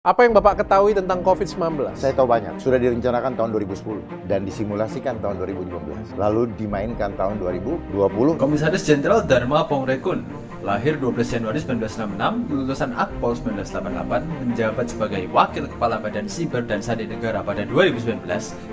Apa yang Bapak ketahui tentang COVID-19? Saya tahu banyak. Sudah direncanakan tahun 2010 dan disimulasikan tahun 2015. Lalu dimainkan tahun 2020. Komisaris Jenderal Dharma Pongrekun, lahir 12 Januari 1966, lulusan Akpol 1988, menjabat sebagai Wakil Kepala Badan Siber dan Sandi Negara pada 2019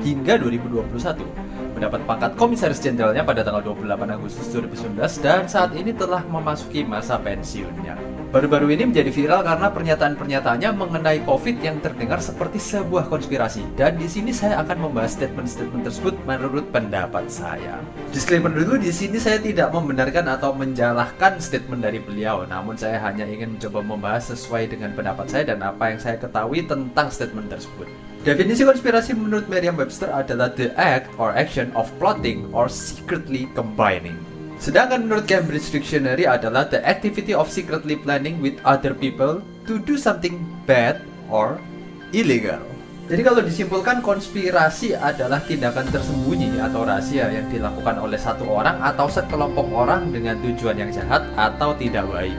hingga 2021. Mendapat pangkat Komisaris Jenderalnya pada tanggal 28 Agustus 2019 dan saat ini telah memasuki masa pensiunnya. Baru-baru ini menjadi viral karena pernyataan-pernyataannya mengenai COVID yang terdengar seperti sebuah konspirasi. Dan di sini saya akan membahas statement-statement tersebut menurut pendapat saya. Disclaimer dulu, di sini saya tidak membenarkan atau menjalahkan statement dari beliau, namun saya hanya ingin mencoba membahas sesuai dengan pendapat saya dan apa yang saya ketahui tentang statement tersebut. Definisi konspirasi menurut Merriam-Webster adalah the act or action of plotting or secretly combining. Sedangkan menurut Cambridge Dictionary adalah the activity of secretly planning with other people to do something bad or illegal. Jadi kalau disimpulkan, konspirasi adalah tindakan tersembunyi atau rahasia yang dilakukan oleh satu orang atau sekelompok orang dengan tujuan yang jahat atau tidak baik.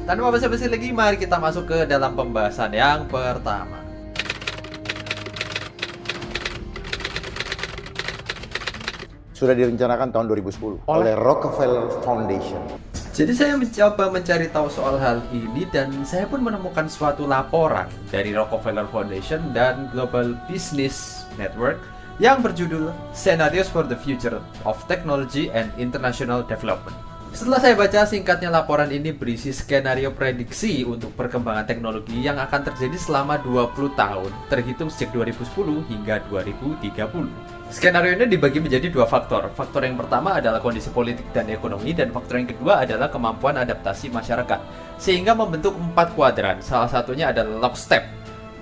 Tanpa basa-basi lagi, mari kita masuk ke dalam pembahasan yang pertama. Sudah direncanakan tahun 2010 oleh Rockefeller Foundation. Jadi saya mencoba mencari tahu soal hal ini dan saya pun menemukan suatu laporan dari Rockefeller Foundation dan Global Business Network yang berjudul Scenarios for the Future of Technology and International Development. Setelah saya baca singkatnya, laporan ini berisi skenario prediksi untuk perkembangan teknologi yang akan terjadi selama 20 tahun, terhitung sejak 2010 hingga 2030. Skenario ini dibagi menjadi dua faktor. Faktor yang pertama adalah kondisi politik dan ekonomi, dan faktor yang kedua adalah kemampuan adaptasi masyarakat, sehingga membentuk 4 kuadran. Salah satunya adalah lockstep.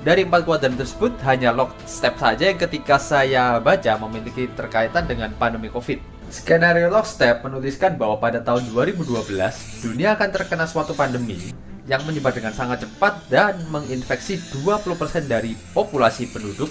Dari 4 kuadran tersebut, hanya lockstep saja yang ketika saya baca memiliki terkaitan dengan pandemi COVID. Skenario lockstep menuliskan bahwa pada tahun 2012, dunia akan terkena suatu pandemi yang menyebar dengan sangat cepat dan menginfeksi 20% dari populasi penduduk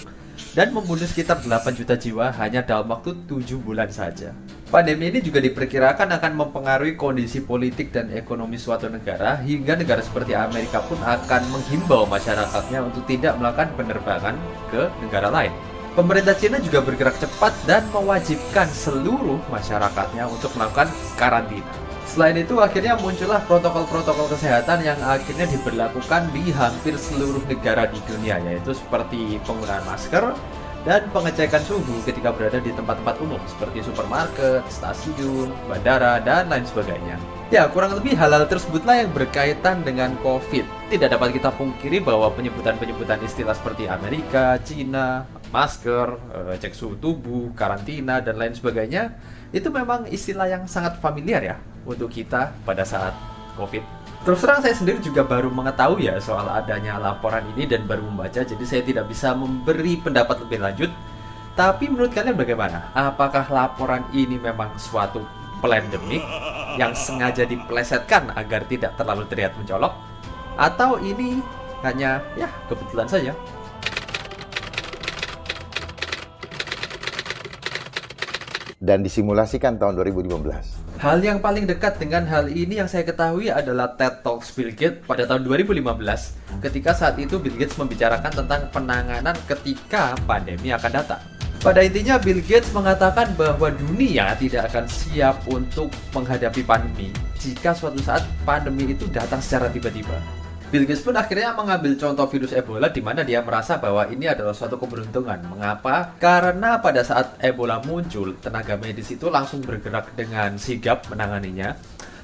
dan membunuh sekitar 8 juta jiwa hanya dalam waktu 7 bulan saja. Pandemi ini juga diperkirakan akan mempengaruhi kondisi politik dan ekonomi suatu negara, hingga negara seperti Amerika pun akan menghimbau masyarakatnya untuk tidak melakukan penerbangan ke negara lain. Pemerintah Cina juga bergerak cepat dan mewajibkan seluruh masyarakatnya untuk melakukan karantina. Selain itu, akhirnya muncullah protokol-protokol kesehatan yang akhirnya diberlakukan di hampir seluruh negara di dunia, yaitu seperti penggunaan masker dan pengecekan suhu ketika berada di tempat-tempat umum seperti supermarket, stasiun, bandara, dan lain sebagainya. Ya, kurang lebih hal-hal tersebutlah yang berkaitan dengan COVID. Tidak dapat kita pungkiri bahwa penyebutan-penyebutan istilah seperti Amerika, Cina, masker, cek suhu tubuh, karantina, dan lain sebagainya, itu memang istilah yang sangat familiar ya untuk kita pada saat COVID. Terus terang saya sendiri juga baru mengetahui ya soal adanya laporan ini dan baru membaca, jadi saya tidak bisa memberi pendapat lebih lanjut. Tapi menurut kalian bagaimana? Apakah laporan ini memang suatu pandemik yang sengaja dipelesetkan agar tidak terlalu terlihat mencolok? Atau ini hanya ya kebetulan saja? Dan disimulasikan tahun 2015. Hal yang paling dekat dengan hal ini yang saya ketahui adalah TED Talks Bill Gates pada tahun 2015, ketika saat itu Bill Gates membicarakan tentang penanganan ketika pandemi akan datang. Pada intinya, Bill Gates mengatakan bahwa dunia tidak akan siap untuk menghadapi pandemi jika suatu saat pandemi itu datang secara tiba-tiba. Bill Gates pun akhirnya mengambil contoh virus Ebola, di mana dia merasa bahwa ini adalah suatu keberuntungan. Mengapa? Karena pada saat Ebola muncul, tenaga medis itu langsung bergerak dengan sigap menanganinya.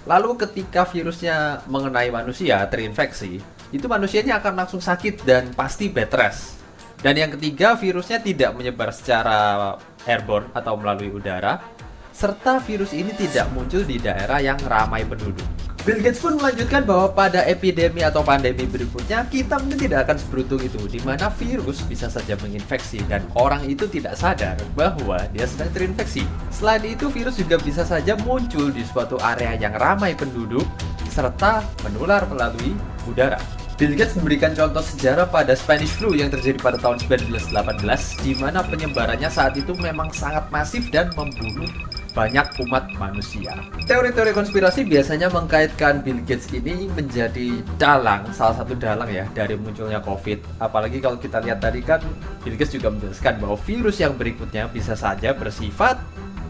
Lalu ketika virusnya mengenai manusia, terinfeksi, itu manusianya akan langsung sakit dan pasti bed rest. Dan yang ketiga, virusnya tidak menyebar secara airborne atau melalui udara, serta virus ini tidak muncul di daerah yang ramai penduduk. Bill Gates pun melanjutkan bahwa pada epidemi atau pandemi berikutnya, kita mungkin tidak akan seberuntung itu, di mana virus bisa saja menginfeksi dan orang itu tidak sadar bahwa dia sedang terinfeksi. Selain itu, virus juga bisa saja muncul di suatu area yang ramai penduduk, serta menular melalui udara. Bill Gates memberikan contoh sejarah pada Spanish flu yang terjadi pada tahun 1918, di mana penyebarannya saat itu memang sangat masif dan membunuh banyak umat manusia. Teori-teori konspirasi biasanya mengkaitkan Bill Gates ini menjadi salah satu dalang ya dari munculnya COVID. Apalagi kalau kita lihat tadi kan Bill Gates juga menjelaskan bahwa virus yang berikutnya bisa saja bersifat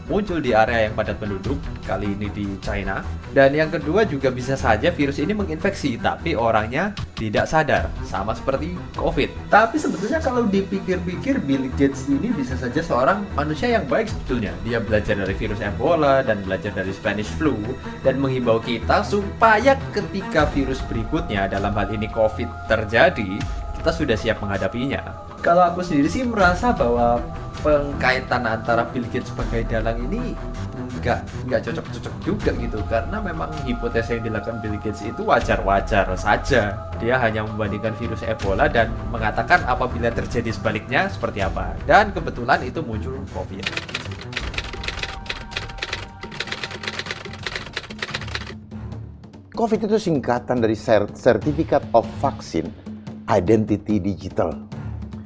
muncul di area yang padat penduduk, kali ini di China. Dan yang kedua juga bisa saja virus ini menginfeksi, tapi orangnya tidak sadar, sama seperti COVID. Tapi sebetulnya kalau dipikir-pikir, Bill Gates ini bisa saja seorang manusia yang baik sebetulnya. Dia belajar dari virus Ebola dan belajar dari Spanish flu, dan menghimbau kita supaya ketika virus berikutnya, dalam hal ini COVID terjadi, kita sudah siap menghadapinya. Kalau aku sendiri sih merasa bahwa pengkaitan antara Bill Gates sebagai dalang ini nggak cocok-cocok juga gitu, karena memang hipotesa yang dilakukan Bill Gates itu wajar-wajar saja. Dia hanya membandingkan virus Ebola dan mengatakan apabila terjadi sebaliknya seperti apa, dan kebetulan itu muncul COVID. COVID itu singkatan dari Certificate of Vaccine Identity Digital.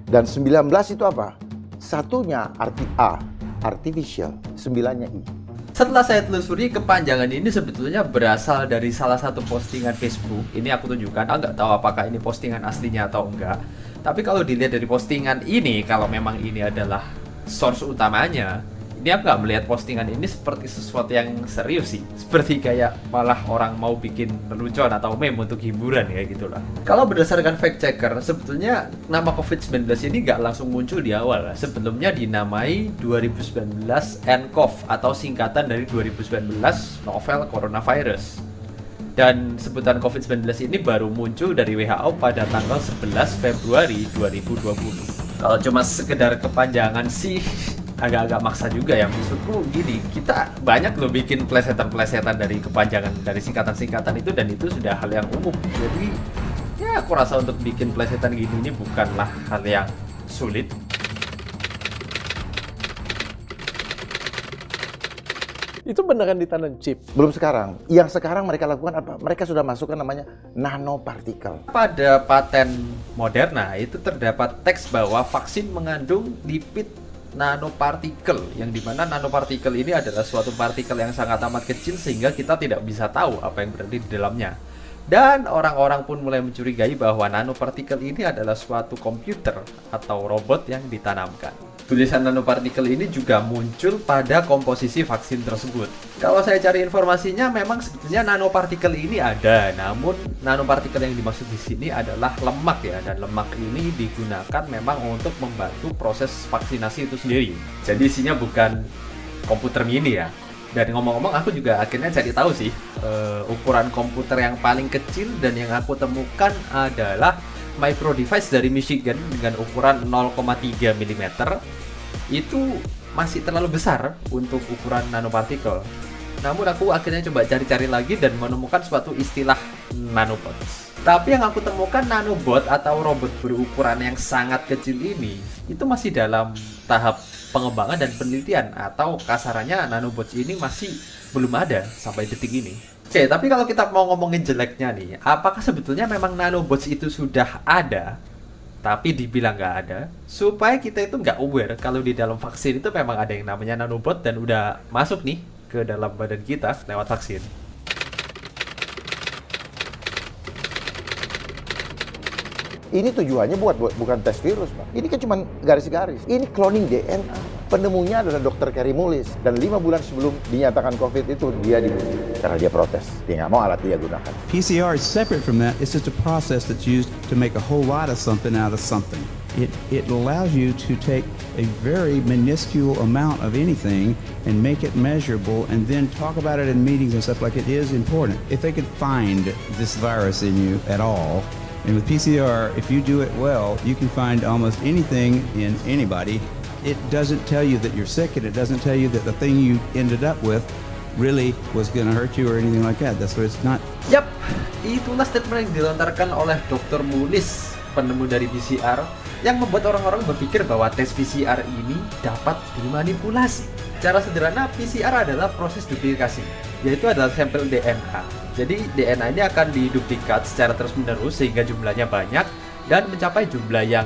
Dan 19 itu apa? Satunya arti A, artificial, 9-nya I. Setelah saya telusuri, kepanjangan ini sebetulnya berasal dari salah satu postingan Facebook. Ini aku tunjukkan, nggak tahu apakah ini postingan aslinya atau enggak. Tapi kalau dilihat dari postingan ini, kalau memang ini adalah source utamanya, ini aku nggak melihat postingan ini seperti sesuatu yang serius sih. Seperti kayak malah orang mau bikin lelucon atau meme untuk hiburan kayak gitulah. Kalau berdasarkan fact checker, sebetulnya nama COVID-19 ini nggak langsung muncul di awal. Sebelumnya dinamai 2019 nCoV atau singkatan dari 2019 Novel Coronavirus. Dan sebutan COVID-19 ini baru muncul dari WHO pada tanggal 11 Februari 2020. Kalau cuma sekedar kepanjangan sih agak-agak maksa juga ya. Maksudku gini, kita banyak loh bikin plesetan-plesetan dari kepanjangan, dari singkatan-singkatan itu, dan itu sudah hal yang umum. Jadi ya aku rasa untuk bikin plesetan gini ini bukanlah hal yang sulit. Itu beneran ditanam chip? Belum sekarang. Yang sekarang mereka lakukan apa? Mereka sudah masukkan namanya nanopartikel. Pada paten Moderna itu terdapat teks bahwa vaksin mengandung lipid nanopartikel, yang dimana nanopartikel ini adalah suatu partikel yang sangat amat kecil sehingga kita tidak bisa tahu apa yang berada di dalamnya. Dan orang-orang pun mulai mencurigai bahwa nanopartikel ini adalah suatu komputer atau robot yang ditanamkan. Tulisan nanopartikel ini juga muncul pada komposisi vaksin tersebut. Kalau saya cari informasinya, memang sebetulnya nanopartikel ini ada, namun nanopartikel yang dimaksud di sini adalah lemak ya, dan lemak ini digunakan memang untuk membantu proses vaksinasi itu sendiri. Jadi isinya bukan komputer mini ya. Dan ngomong-ngomong, aku juga akhirnya cari tahu sih ukuran komputer yang paling kecil dan yang aku temukan adalah micro device dari Michigan dengan ukuran 0,3 mm. Itu masih terlalu besar untuk ukuran nanopartikel. Namun aku akhirnya coba cari-cari lagi dan menemukan suatu istilah nanobots. Tapi yang aku temukan, nanobot atau robot berukuran yang sangat kecil ini itu masih dalam tahap pengembangan dan penelitian, atau kasarannya nanobots ini masih belum ada sampai detik ini. Oke, tapi kalau kita mau ngomongin jeleknya nih, apakah sebetulnya memang nanobots itu sudah ada tapi dibilang nggak ada, supaya kita itu nggak aware kalau di dalam vaksin itu memang ada yang namanya nanobot dan udah masuk nih ke dalam badan kita lewat vaksin. Ini tujuannya bukan tes virus, Pak. Ini kan cuma garis-garis. Ini cloning DNA. Penemunya adalah Dr. Kary Mullis. Dan 5 bulan sebelum dinyatakan COVID itu, dia dibunuh. Karena dia protes. Dia nggak mau alat dia gunakan. PCR is separate from that. It's just a process that's used to make a whole lot of something out of something. It allows you to take a very minuscule amount of anything and make it measurable and then talk about it in meetings and stuff like it is important. If they could find this virus in you at all, and with PCR, if you do it well, you can find almost anything in anybody. It doesn't tell you that you're sick, and it doesn't tell you that the thing you ended up with really was going to hurt you or anything like that. That's what it's not. Yap, itulah statement yang dilontarkan oleh Dr. Mullis, penemu dari PCR, yang membuat orang-orang berpikir bahwa tes PCR ini dapat dimanipulasi. Secara sederhana, PCR adalah proses duplikasi, yaitu adalah sampel DNA. Jadi DNA ini akan diduplikat secara terus-menerus sehingga jumlahnya banyak dan mencapai jumlah yang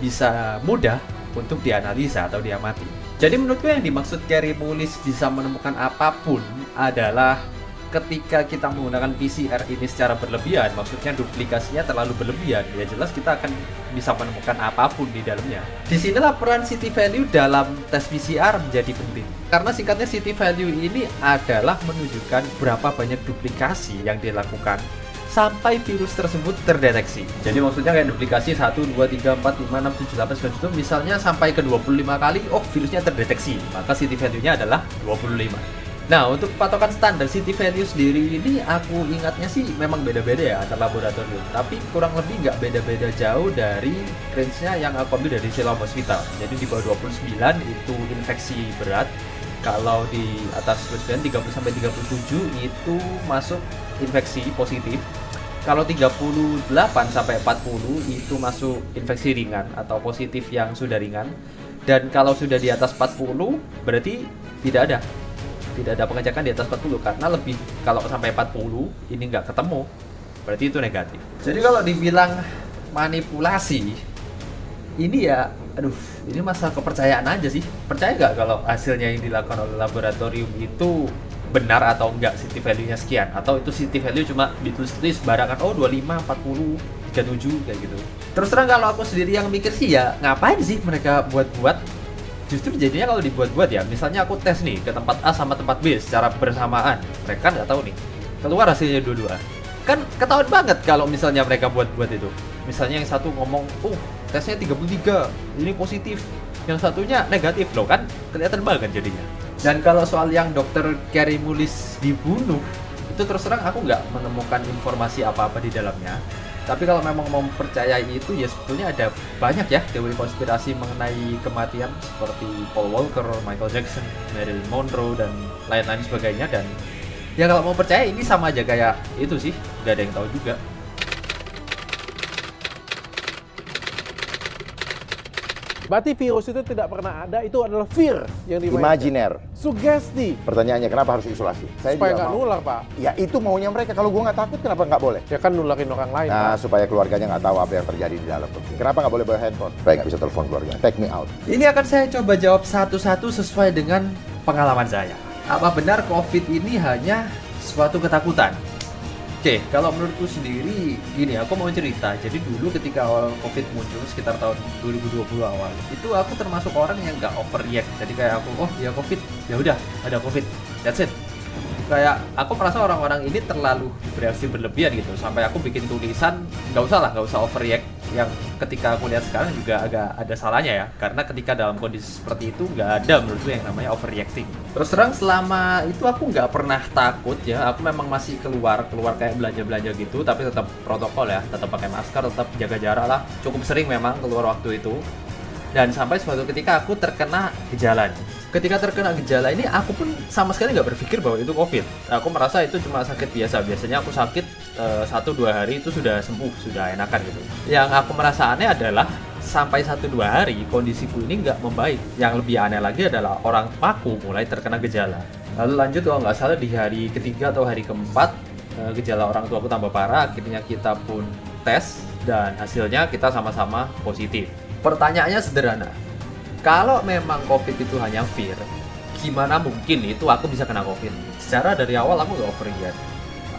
bisa mudah untuk dianalisa atau diamati. Jadi menurutku yang dimaksud Kary Mullis bisa menemukan apapun adalah ketika kita menggunakan PCR ini secara berlebihan, maksudnya duplikasinya terlalu berlebihan, ya jelas kita akan bisa menemukan apapun di dalamnya. Disinilah peran city value dalam tes PCR menjadi penting. Karena singkatnya city value ini adalah menunjukkan berapa banyak duplikasi yang dilakukan sampai virus tersebut terdeteksi. Jadi maksudnya kayak duplikasi 1, 2, 3, 4, 5, 6, 7, 8, 9 itu misalnya sampai ke 25 kali, oh virusnya terdeteksi, maka city value-nya adalah 25. Nah, untuk patokan standar city value sendiri ini aku ingatnya sih memang beda-beda ya antar laboratorium. Tapi kurang lebih nggak beda-beda jauh dari range-nya yang aku ambil dari Siloam Hospital. Jadi di bawah 29 itu infeksi berat. Kalau di atas 29, 30-37 itu masuk infeksi positif. Kalau 38 sampai 40 itu masuk infeksi ringan atau positif yang sudah ringan. Dan kalau sudah di atas 40 berarti tidak ada pengecekan di atas 40, karena lebih kalau sampai 40 ini nggak ketemu berarti itu negatif. Jadi kalau dibilang manipulasi ini ya ini masalah kepercayaan aja sih. Percaya nggak kalau hasilnya yang dilakukan oleh laboratorium itu benar atau enggak, city value-nya sekian, atau itu city value cuma ditulis barangan 25, 40, 37 kayak gitu. Terus terang kalau aku sendiri yang mikir sih ya ngapain sih mereka buat-buat. Justru jadinya kalau dibuat-buat ya, misalnya aku tes nih ke tempat A sama tempat B secara bersamaan, mereka nggak tahu nih, keluar hasilnya dua-dua. Kan ketahuan banget kalau misalnya mereka buat-buat itu. Misalnya yang satu ngomong, tesnya 33, ini positif. Yang satunya negatif loh, kan kelihatan banget jadinya. Dan kalau soal yang dokter Kary Mullis dibunuh, itu terus terang aku nggak menemukan informasi apa-apa di dalamnya. Tapi kalau memang mau mempercayai itu ya sebetulnya ada banyak ya teori konspirasi mengenai kematian seperti Paul Walker, Michael Jackson, Marilyn Monroe dan lain-lain sebagainya. Dan ya kalau mau percaya ini sama aja kayak itu sih, nggak ada yang tahu juga. Berarti virus itu tidak pernah ada, itu adalah fear yang dimainkan. Imajiner. Sugesti. Pertanyaannya kenapa harus isolasi? Saya Supaya juga nggak mau. nular, Pak. Ya itu maunya mereka. Kalau gua nggak takut, kenapa nggak boleh? Ya kan nularin orang lain, Nah, Pak. supaya keluarganya nggak tahu apa yang terjadi di dalam. Kenapa nggak boleh bawa handphone? Supaya nggak bisa telepon keluarga. Take me out. Ini akan saya coba jawab satu-satu sesuai dengan pengalaman saya. Apa benar COVID ini hanya suatu ketakutan? Oke, kalau menurutku sendiri gini, aku mau cerita. Jadi dulu ketika awal COVID muncul sekitar tahun 2020 awal, itu aku termasuk orang yang nggak overreact. Jadi kayak aku, oh ya COVID, ya udah ada COVID, that's it. Kayak aku merasa orang-orang ini terlalu bereaksi berlebihan gitu, sampai aku bikin tulisan nggak usah overreact. Yang ketika aku lihat sekarang juga agak ada salahnya ya, karena ketika dalam kondisi seperti itu nggak ada menurutku yang namanya overreacting. Terus terang selama itu aku nggak pernah takut ya, aku memang masih keluar kayak belanja gitu, tapi tetap protokol ya, tetap pakai masker, tetap jaga jarak lah. Cukup sering memang keluar waktu itu. Dan sampai suatu ketika aku terkena gejala. Ketika terkena gejala ini aku pun sama sekali nggak berpikir bahwa itu COVID. Aku merasa itu cuma sakit biasa. Biasanya aku sakit 1-2 hari itu sudah sembuh, sudah enakan gitu. Yang aku merasa aneh adalah sampai 1-2 hari kondisiku ini nggak membaik. Yang lebih aneh lagi adalah orang tuaku mulai terkena gejala. Lalu lanjut kalau nggak salah di hari ketiga atau hari keempat gejala orang tuaku tambah parah. Akhirnya kita pun tes dan hasilnya kita sama-sama positif. Pertanyaannya sederhana, kalau memang COVID itu hanya fear, gimana mungkin itu aku bisa kena COVID? Secara dari awal aku nggak overreact,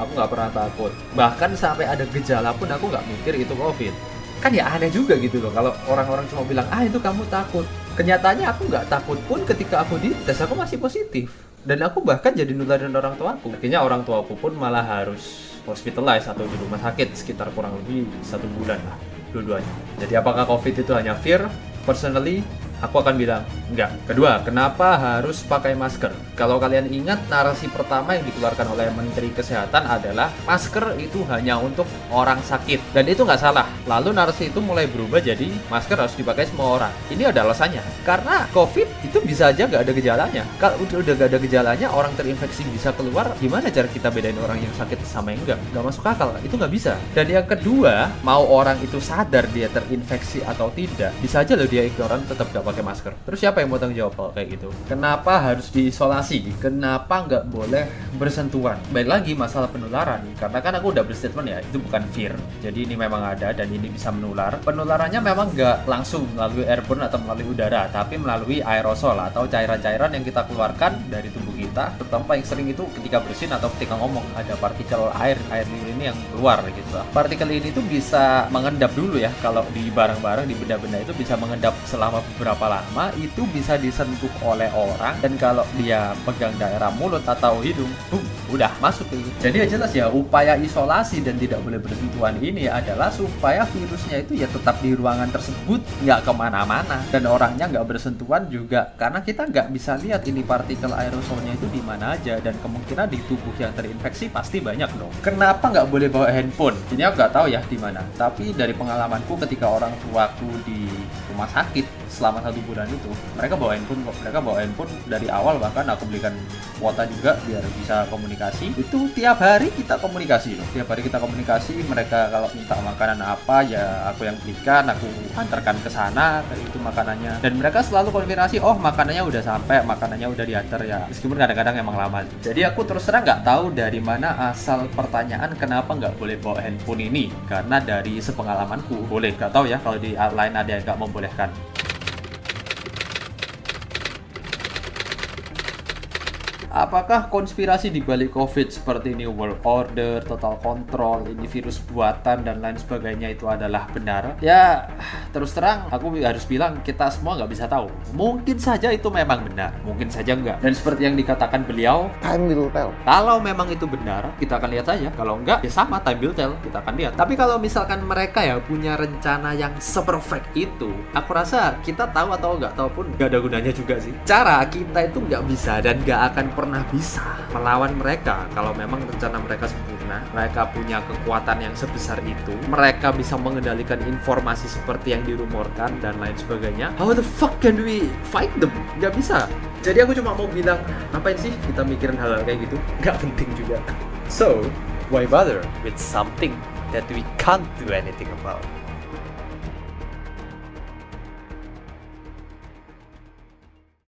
aku nggak pernah takut. Bahkan sampai ada gejala pun aku nggak mikir itu COVID. Kan ya aneh juga gitu loh, kalau orang-orang cuma bilang, itu kamu takut. Kenyataannya aku nggak takut pun ketika aku dites, aku masih positif. Dan aku bahkan jadi nularin orang tuaku. Akhirnya orang tuaku pun malah harus hospitalize atau di rumah sakit sekitar kurang lebih 1 bulan lah. Dua-duanya. Jadi apakah COVID itu hanya fear? Personally, aku akan bilang enggak. Kedua, kenapa harus pakai masker? Kalau kalian ingat, narasi pertama yang dikeluarkan oleh Menteri Kesehatan adalah masker itu hanya untuk orang sakit. Dan itu nggak salah. Lalu narasi itu mulai berubah jadi masker harus dipakai semua orang. Ini ada alasannya. Karena COVID itu bisa aja nggak ada gejalanya. Kalau udah nggak ada gejalanya, orang terinfeksi bisa keluar. Gimana cara kita bedain orang yang sakit sama yang enggak? Nggak masuk akal. Itu nggak bisa. Dan yang kedua, mau orang itu sadar dia terinfeksi atau tidak, bisa aja loh dia ignoran tetap nggak pakai masker. Terus siapa yang mau tanggung jawab kalau kayak gitu? Kenapa harus diisolasi? Kenapa nggak boleh bersentuhan? Baik lagi masalah penularan, karena kan aku udah berstatement ya, itu bukan fear. Jadi ini memang ada dan ini bisa menular. Penularannya memang nggak langsung melalui airborne atau melalui udara, tapi melalui aerosol atau cairan-cairan yang kita keluarkan dari tubuh kita. Terutama paling sering itu ketika bersin atau ketika ngomong, ada partikel air liur ini yang keluar gitu. Partikel ini tuh bisa mengendap dulu ya, kalau di barang-barang, di benda-benda itu bisa mengendap selama beberapa lama, itu bisa disentuh oleh orang, dan kalau dia pegang daerah mulut atau hidung, udah masuk gitu. Jadi ya jelas ya, upaya isolasi dan tidak boleh bersentuhan ini adalah supaya virusnya itu ya tetap di ruangan tersebut, nggak kemana-mana, dan orangnya nggak bersentuhan juga, karena kita nggak bisa lihat ini partikel aerosolnya itu di mana aja, dan kemungkinan di tubuh yang terinfeksi pasti banyak dong. Kenapa nggak boleh bawa handphone? Ini aku nggak tahu ya di mana, tapi dari pengalamanku ketika orang tuaku di rumah sakit selama 1 bulan itu, mereka bawa handphone kok. Mereka bawa handphone dari awal, bahkan aku belikan kuota juga biar bisa komunikasi. Itu tiap hari kita komunikasi loh. Tiap hari kita komunikasi. Mereka kalau minta makanan apa ya aku yang belikan, aku antarkan ke sana kayak itu makanannya. Dan mereka selalu konfirmasi, oh makanannya udah sampai, makanannya udah diantar ya. Meskipun kadang-kadang emang lama. Jadi aku terus terang nggak tahu dari mana asal pertanyaan kenapa nggak boleh bawa handphone ini. Karena dari sepengalamanku boleh, nggak tahu ya kalau di lain ada yang nggak membolehkan. Apakah konspirasi di balik COVID seperti New World Order, Total Control, ini virus buatan dan lain sebagainya itu adalah benar? Ya, terus terang aku harus bilang kita semua nggak bisa tahu. Mungkin saja itu memang benar, mungkin saja enggak. Dan seperti yang dikatakan beliau, Time will tell. kalau memang itu benar, kita akan lihat saja. Kalau enggak, ya sama, time will tell, kita akan lihat. Tapi kalau misalkan mereka ya punya rencana yang seperfect itu, aku rasa kita tahu atau nggak tahu pun nggak ada gunanya juga sih. Cara kita itu nggak bisa dan nggak akan pernah bisa melawan mereka kalau memang rencana mereka sempurna. Mereka punya kekuatan yang sebesar itu, mereka bisa mengendalikan informasi seperti yang dirumorkan dan lain sebagainya. How the fuck can we fight them? Nggak bisa. Jadi aku cuma mau bilang, ngapain sih kita mikirin hal-hal kayak gitu? Nggak penting juga. So, why bother with something that we can't do anything about?